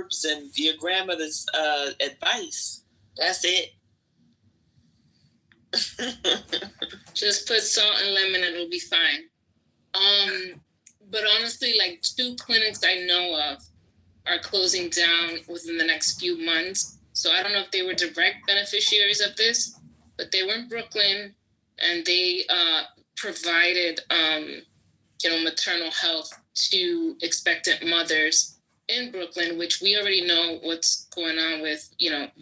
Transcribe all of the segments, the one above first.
herbs and your grandmother's advice. That's it. Just put salt and lemon and it'll be fine. But honestly, like 2 clinics I know of are closing down within the next few months. So I don't know if they were direct beneficiaries of this, but they were in Brooklyn and they provided, maternal health to expectant mothers in Brooklyn, which we already know what's going on with,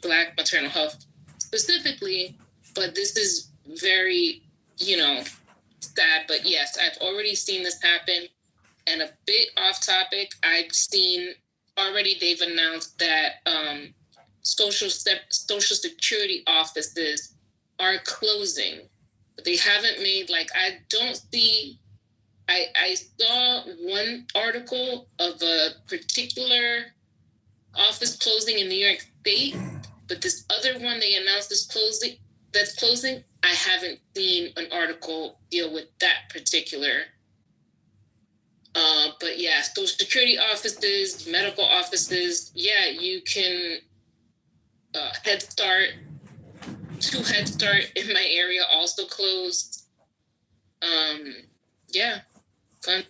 Black maternal health specifically. But this is very, sad. But yes, I've already seen this happen. And a bit off topic, I've seen already they've announced that Social Security offices are closing. But they haven't made, I saw one article of a particular office closing in New York State, but this other one they announced that's closing, I haven't seen an article deal with that particular. But yeah, Social Security offices, medical offices, yeah, you can Head Start in my area also closed. Yeah, fun.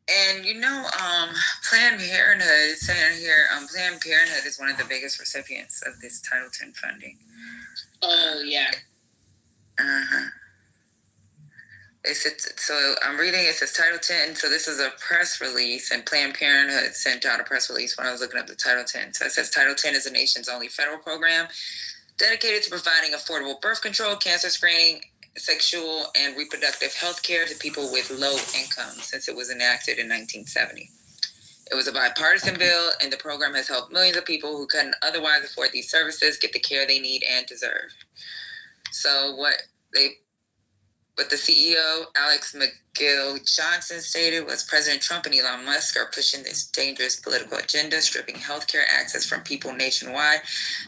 And Planned Parenthood, saying here, Planned Parenthood is one of the biggest recipients of this Title X funding. Oh, yeah. Uh-huh. So I'm reading, it says Title X. So this is a press release, and Planned Parenthood sent out a press release when I was looking up the Title X. So it says Title X is the nation's only federal program dedicated to providing affordable birth control, cancer screening, sexual and reproductive health care to people with low income since it was enacted in 1970. It was a bipartisan bill, and the program has helped millions of people who couldn't otherwise afford these services get the care they need and deserve. So what the CEO, Alex McGill Johnson, stated was President Trump and Elon Musk are pushing this dangerous political agenda, stripping healthcare access from people nationwide,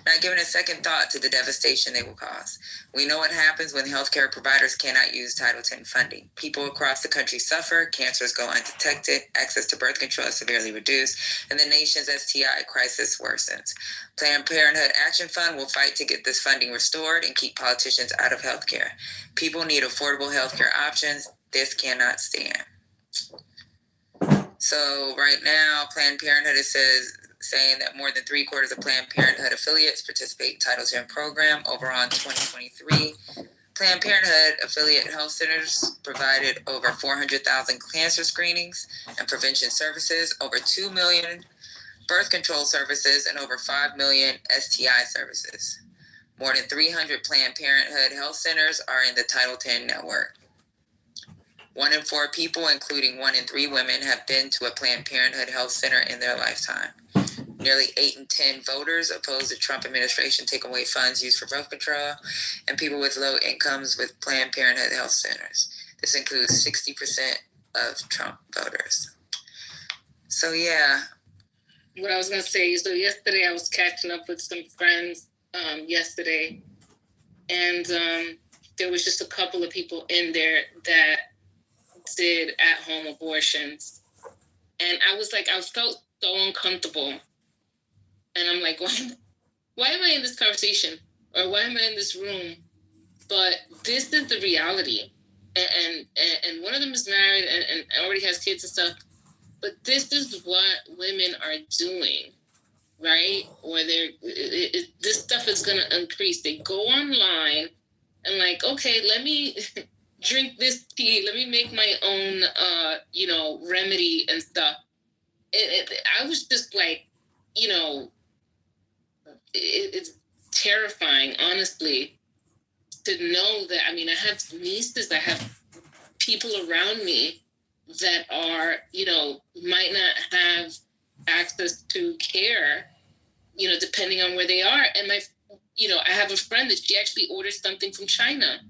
not giving a second thought to the devastation they will cause. We know what happens when healthcare providers cannot use Title X funding. People across the country suffer, cancers go undetected, access to birth control is severely reduced, and the nation's STI crisis worsens. Planned Parenthood Action Fund will fight to get this funding restored and keep politicians out of healthcare. People need affordable healthcare options. This cannot stand. So right now, Planned Parenthood saying that more than 3/4 of Planned Parenthood affiliates participate in Title X program. Overall in 2023, Planned Parenthood affiliate health centers provided over 400,000 cancer screenings and prevention services, over 2 million birth control services, and over 5 million STI services. More than 300 Planned Parenthood health centers are in the Title X network. 1 in 4 people, including 1 in 3 women, have been to a Planned Parenthood health center in their lifetime. Nearly 8 in 10 voters oppose the Trump administration taking away funds used for birth control and people with low incomes with Planned Parenthood health centers. This includes 60% of Trump voters. So, yeah. What I was going to say is, so yesterday I was catching up with some friends yesterday, and there was just a couple of people in there that did at-home abortions. And I felt so uncomfortable. And I'm like, why am I in this conversation? Or why am I in this room? But this is the reality. And one of them is married and already has kids and stuff. But this is what women are doing, right? Or this stuff is going to increase. They go online and like, okay, let me drink this tea. Let me make my own, remedy and stuff. I was just like, it's terrifying, honestly, to know that. I mean, I have nieces, I have people around me that are, might not have access to care, depending on where they are. And I have a friend that she actually ordered something from China,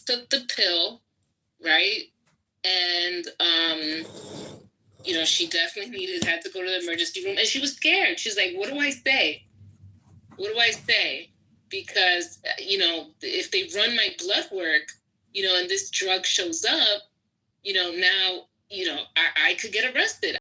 took the pill, right? And, she definitely had to go to the emergency room, and she was scared. She's like, what do I say? What do I say? Because, if they run my blood work, and this drug shows up, now, I could get arrested.